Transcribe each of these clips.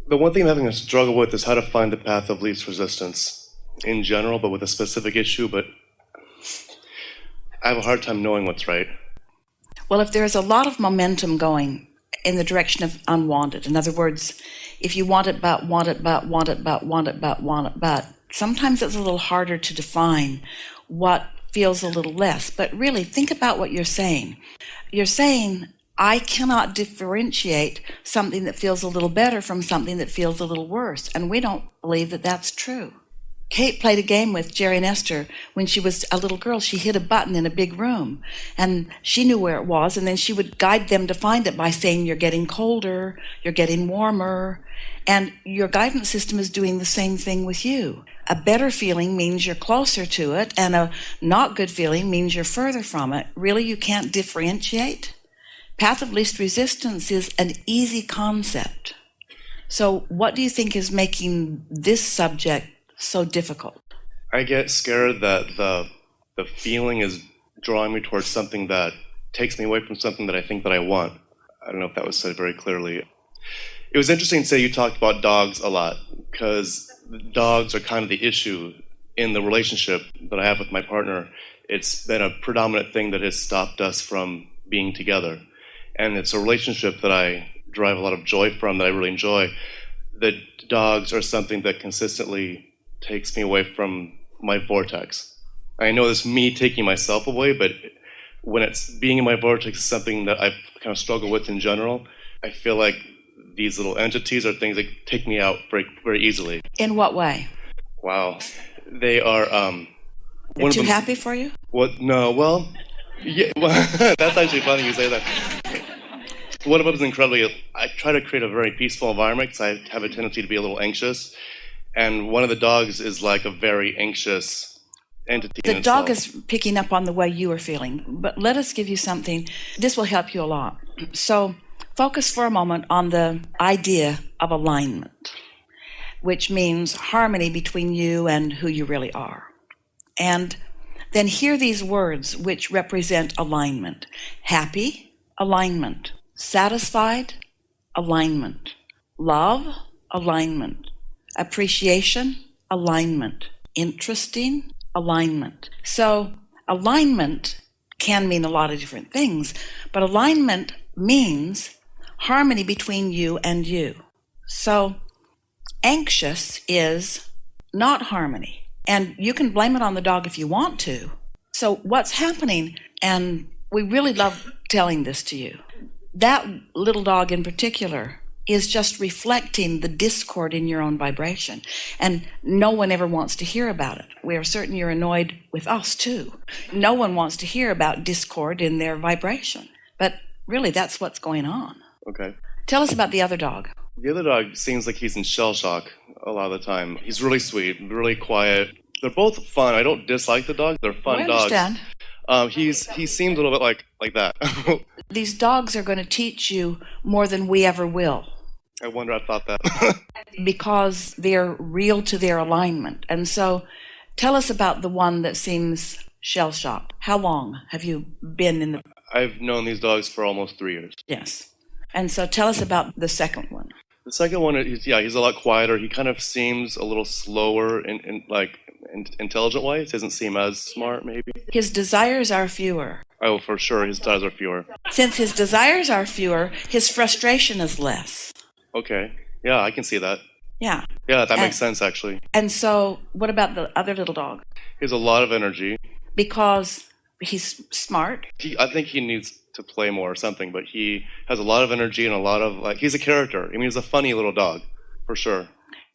The one thing I'm having a struggle with is how to find the path of least resistance in general, but with a specific issue, but I have a hard time knowing what's right. Well, if there's a lot of momentum going in the direction of unwanted, in other words, if you want it, but, sometimes it's a little harder to define what feels a little less. But really, think about what you're saying. You're saying, I cannot differentiate something that feels a little better from something that feels a little worse. And we don't believe that that's true. Kate played a game with Jerry and Esther when she was a little girl. She hit a button in a big room, and she knew where it was, and then she would guide them to find it by saying, you're getting colder, you're getting warmer, and your guidance system is doing the same thing with you. A better feeling means you're closer to it, and a not good feeling means you're further from it. Really, you can't differentiate? Path of least resistance is an easy concept. So what do you think is making this subject so difficult? I get scared that the feeling is drawing me towards something that takes me away from something that I think that I want. I don't know if that was said very clearly. It was interesting to say you talked about dogs a lot, because dogs are kind of the issue in the relationship that I have with my partner. It's been a predominant thing that has stopped us from being together. And it's a relationship that I derive a lot of joy from, that I really enjoy. The dogs are something that consistently takes me away from my vortex. I know it's me taking myself away, but when it's being in my vortex is something that I've kind of struggled with in general. I feel like these little entities are things that take me out very, very easily. In what way? Wow. They are... They're too happy for you? What? No, well... Yeah, well, that's actually funny you say that. One of them is incredibly... I try to create a very peaceful environment because I have a tendency to be a little anxious. And one of the dogs is like a very anxious entity. The dog is picking up on the way you are feeling. But let us give you something. This will help you a lot. So focus for a moment on the idea of alignment, which means harmony between you and who you really are. And then hear these words which represent alignment. Happy, alignment. Satisfied, alignment. Love, alignment. Appreciation, alignment. Interesting, alignment. So alignment can mean a lot of different things, but alignment means harmony between you and you. So anxious is not harmony. And you can blame it on the dog if you want to. So what's happening, and we really love telling this to you, that little dog in particular is just reflecting the discord in your own vibration. And no one ever wants to hear about it. We are certain you're annoyed with us too. No one wants to hear about discord in their vibration. But really, that's what's going on. Okay. Tell us about the other dog. The other dog seems like he's in shell shock a lot of the time. He's really sweet, really quiet. They're both fun. I don't dislike the dogs. They're fun dogs. I understand. He seems a little bit like that. These dogs are going to teach you more than we ever will. I wonder I thought that. Because they're real to their alignment. And so tell us about the one that seems shell-shocked. How long have you been in the... I've known these dogs for almost 3 years. Yes. And so tell us about the second one. The second one, he's a lot quieter. He kind of seems a little slower in intelligent ways. Doesn't seem as smart, maybe. His desires are fewer. Oh, for sure, his desires are fewer. Since his desires are fewer, his frustration is less. Okay. Yeah, I can see that. Yeah. Yeah, that makes sense, actually. And so what about the other little dog? He has a lot of energy. Because he's smart? I think he needs to play more or something, but he has a lot of energy and a lot of, he's a character. I mean, he's a funny little dog, for sure.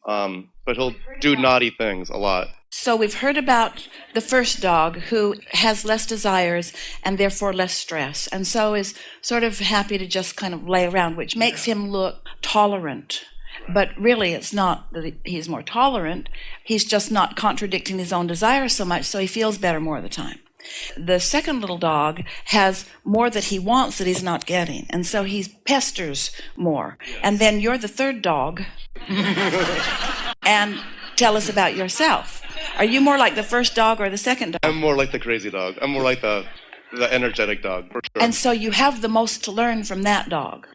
But he'll do naughty things a lot. So we've heard about the first dog who has less desires and therefore less stress, and so is sort of happy to just kind of lay around, which makes him look tolerant. But really it's not that he's more tolerant, he's just not contradicting his own desires so much, so he feels better more of the time. The second little dog has more that he wants that he's not getting, and so he pesters more. And then you're the third dog. And tell us about yourself. Are you more like the first dog or the second dog? I'm more like the crazy dog. I'm more like the energetic dog, for sure. And so you have the most to learn from that dog.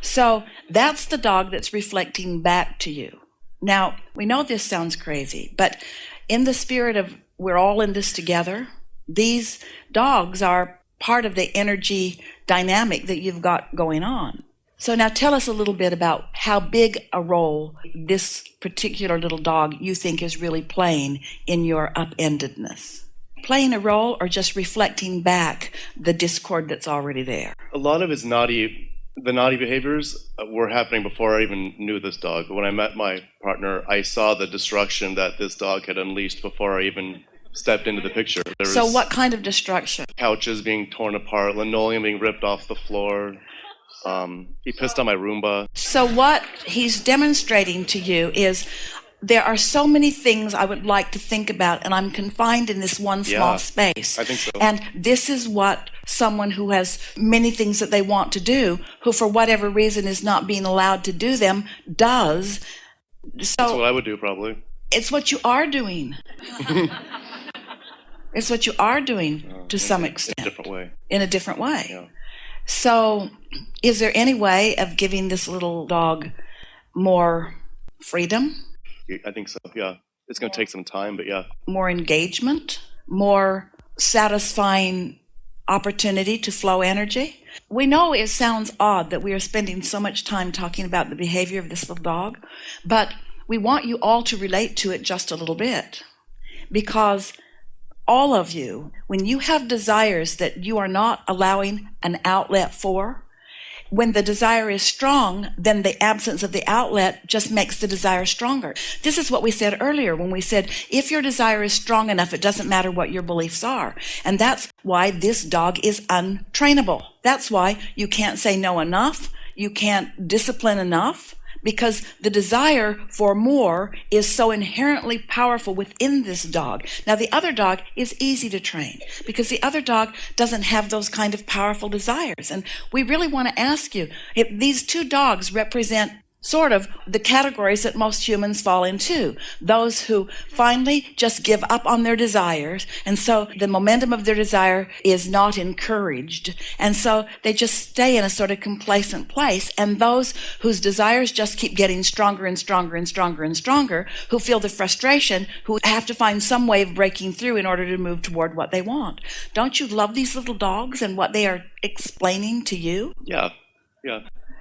So that's the dog that's reflecting back to you. Now, we know this sounds crazy, but in the spirit of we're all in this together, these dogs are part of the energy dynamic that you've got going on. So now tell us a little bit about how big a role this particular little dog you think is really playing in your upendedness. Playing a role or just reflecting back the discord that's already there? A lot of his naughty behaviors were happening before I even knew this dog. When I met my partner, I saw the destruction that this dog had unleashed before I even stepped into the picture. So what kind of destruction? Couches being torn apart, linoleum being ripped off the floor. He pissed on my Roomba. So what he's demonstrating to you is there are so many things I would like to think about, and I'm confined in this one small space. I think so. And this is what someone who has many things that they want to do, who for whatever reason is not being allowed to do them, does. So that's what I would do, probably. It's what you are doing. It's what you are doing to some extent. In a different way. In a different way. Yeah. So is there any way of giving this little dog more freedom? I think so, yeah. It's going to take some time, but yeah. More engagement? More satisfying opportunity to flow energy? We know it sounds odd that we are spending so much time talking about the behavior of this little dog, but we want you all to relate to it just a little bit. Because all of you, when you have desires that you are not allowing an outlet for, when the desire is strong, then the absence of the outlet just makes the desire stronger. This is what we said earlier when we said, if your desire is strong enough, it doesn't matter what your beliefs are. And that's why this dog is untrainable. That's why you can't say no enough. You can't discipline enough. Because the desire for more is so inherently powerful within this dog. Now, the other dog is easy to train because the other dog doesn't have those kind of powerful desires. And we really want to ask you, if these two dogs represent sort of the categories that most humans fall into. Those who finally just give up on their desires, and so the momentum of their desire is not encouraged, and so they just stay in a sort of complacent place. And those whose desires just keep getting stronger and stronger and stronger and stronger, who feel the frustration, who have to find some way of breaking through in order to move toward what they want. Don't you love these little dogs and what they are explaining to you? Yeah.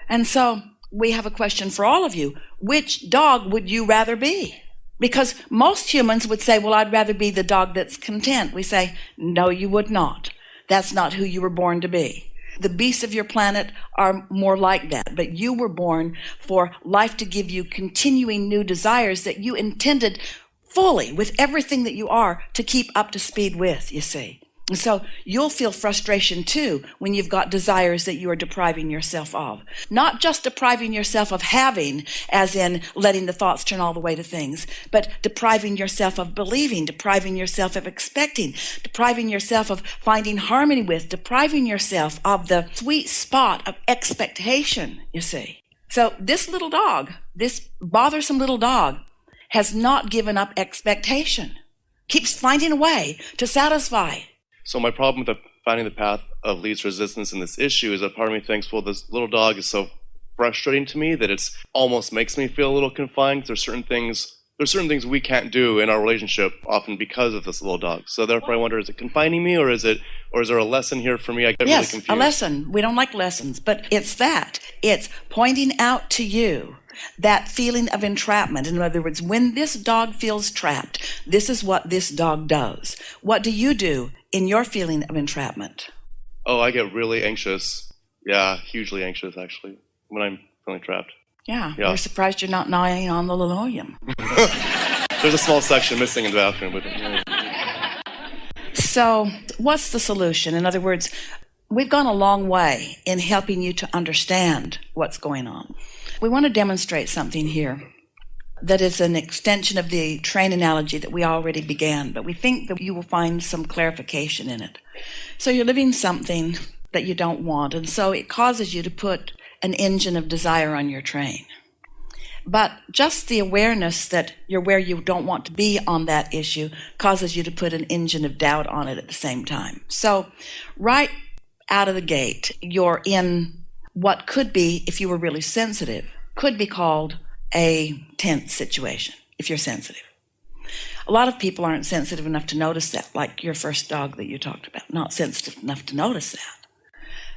And so we have a question for all of you. Which dog would you rather be? Because most humans would say, well, I'd rather be the dog that's content. We say, no, you would not. That's not who you were born to be. The beasts of your planet are more like that, but you were born for life to give you continuing new desires that you intended fully, with everything that you are, to keep up to speed with, you see. And so you'll feel frustration too when you've got desires that you are depriving yourself of. Not just depriving yourself of having, as in letting the thoughts turn all the way to things, but depriving yourself of believing, depriving yourself of expecting, depriving yourself of finding harmony with, depriving yourself of the sweet spot of expectation, you see. So this little dog, this bothersome little dog, has not given up expectation, keeps finding a way to satisfy. So my problem with finding the path of least resistance in this issue is that part of me thinks, well, this little dog is so frustrating to me that it's almost makes me feel a little confined. There's certain things we can't do in our relationship often because of this little dog. So therefore I wonder, is it confining me or is there a lesson here for me? I get really confused. Yes, a lesson. We don't like lessons, but it's that. It's pointing out to you that feeling of entrapment. In other words, when this dog feels trapped, this is what this dog does. What do you do in your feeling of entrapment? Oh, I get really anxious. Yeah, hugely anxious, actually, when I'm feeling trapped. Yeah. You're surprised you're not gnawing on the linoleum. There's a small section missing in the bathroom. But, So what's the solution? In other words, we've gone a long way in helping you to understand what's going on. We want to demonstrate something here that is an extension of the train analogy that we already began, but we think that you will find some clarification in it. So you're living something that you don't want, and so it causes you to put an engine of desire on your train. But just the awareness that you're where you don't want to be on that issue causes you to put an engine of doubt on it at the same time. So right out of the gate, you're in what could be, if you were really sensitive, could be called a tense situation, if you're sensitive. A lot of people aren't sensitive enough to notice that, like your first dog that you talked about, not sensitive enough to notice that.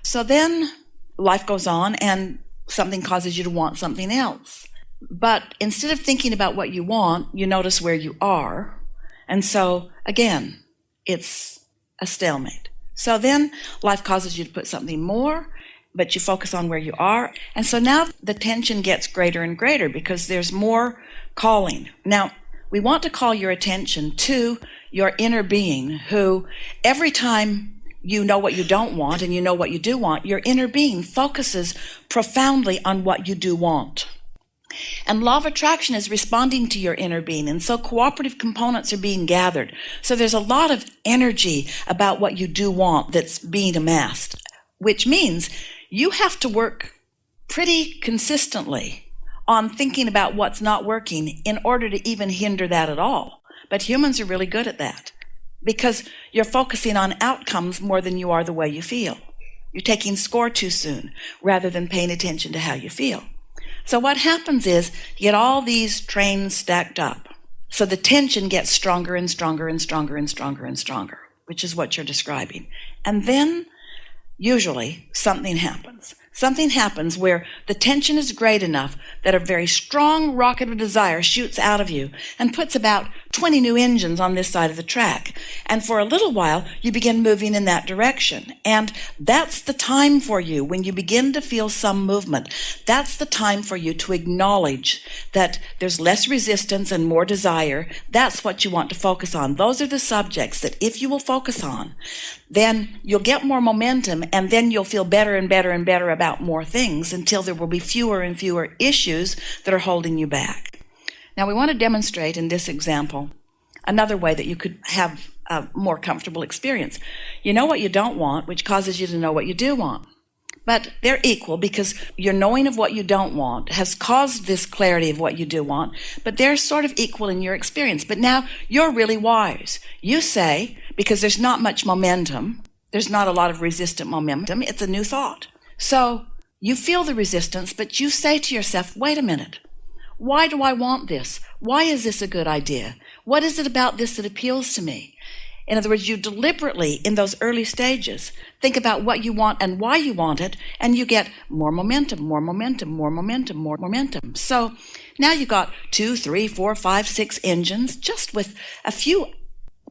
So then life goes on and something causes you to want something else. But instead of thinking about what you want, you notice where you are. And so, again, it's a stalemate. So then life causes you to put something more, but you focus on where you are. And so now the tension gets greater and greater because there's more calling. Now, we want to call your attention to your inner being, who every time you know what you don't want and you know what you do want, your inner being focuses profoundly on what you do want. And law of attraction is responding to your inner being, and so cooperative components are being gathered. So there's a lot of energy about what you do want that's being amassed, which means you have to work pretty consistently on thinking about what's not working in order to even hinder that at all. But humans are really good at that because you're focusing on outcomes more than you are the way you feel. You're taking score too soon rather than paying attention to how you feel. So what happens is you get all these trains stacked up. So the tension gets stronger and stronger and stronger and stronger and stronger, which is what you're describing. And then usually something happens. Something happens where the tension is great enough that a very strong rocket of desire shoots out of you and puts about 20 new engines on this side of the track. And for a little while, you begin moving in that direction. And that's the time for you when you begin to feel some movement. That's the time for you to acknowledge that there's less resistance and more desire. That's what you want to focus on. Those are the subjects that if you will focus on, then you'll get more momentum, and then you'll feel better and better and better about more things until there will be fewer and fewer issues that are holding you back. Now, we want to demonstrate in this example another way that you could have a more comfortable experience. You know what you don't want, which causes you to know what you do want. But they're equal because your knowing of what you don't want has caused this clarity of what you do want, but they're sort of equal in your experience. But now you're really wise. You say, because there's not much momentum, there's not a lot of resistant momentum, it's a new thought. So you feel the resistance, but you say to yourself, wait a minute, why do I want this? Why is this a good idea? What is it about this that appeals to me? In other words, you deliberately, in those early stages, think about what you want and why you want it, and you get more momentum, more momentum, more momentum, more momentum. So now you've got 2, 3, 4, 5, 6 engines just with a few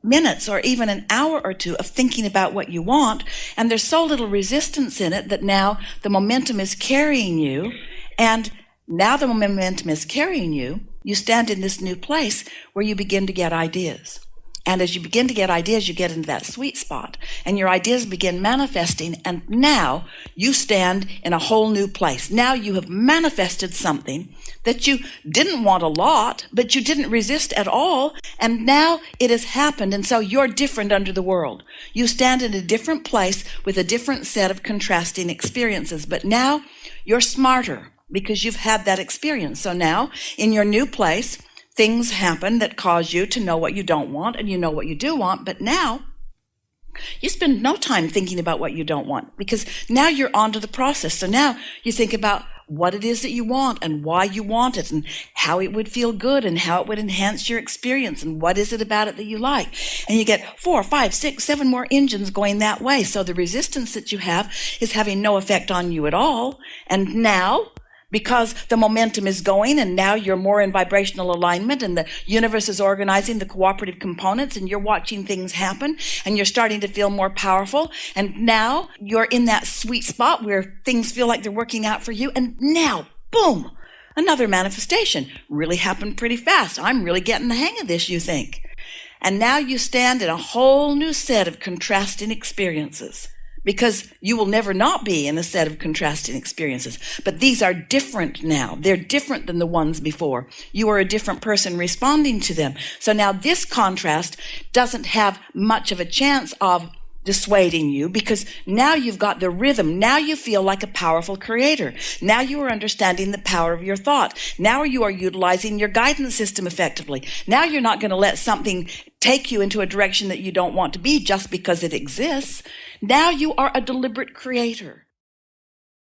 minutes or even an hour or two of thinking about what you want, and there's so little resistance in it that now the momentum is carrying you, and now the momentum is carrying you, you stand in this new place where you begin to get ideas. And as you begin to get ideas, you get into that sweet spot, and your ideas begin manifesting, and now you stand in a whole new place. Now you have manifested something that you didn't want a lot, but you didn't resist at all, and now it has happened, and so you're different under the world. You stand in a different place with a different set of contrasting experiences, but now you're smarter because you've had that experience. So now, in your new place, things happen that cause you to know what you don't want and you know what you do want, but now you spend no time thinking about what you don't want because now you're onto the process. So now you think about what it is that you want and why you want it and how it would feel good and how it would enhance your experience and what is it about it that you like. And you get 4, 5, 6, 7 more engines going that way. So the resistance that you have is having no effect on you at all. And now, because the momentum is going and now you're more in vibrational alignment and the universe is organizing the cooperative components and you're watching things happen and you're starting to feel more powerful, and now you're in that sweet spot where things feel like they're working out for you, and now, boom, another manifestation. Really happened pretty fast. I'm really getting the hang of this, you think. And now you stand in a whole new set of contrasting experiences, because you will never not be in a set of contrasting experiences. But these are different now. They're different than the ones before. You are a different person responding to them. So now this contrast doesn't have much of a chance of dissuading you, because now you've got the rhythm. Now you feel like a powerful creator. Now you are understanding the power of your thought. Now you are utilizing your guidance system effectively. Now you're not going to let something take you into a direction that you don't want to be just because it exists. Now you are a deliberate creator.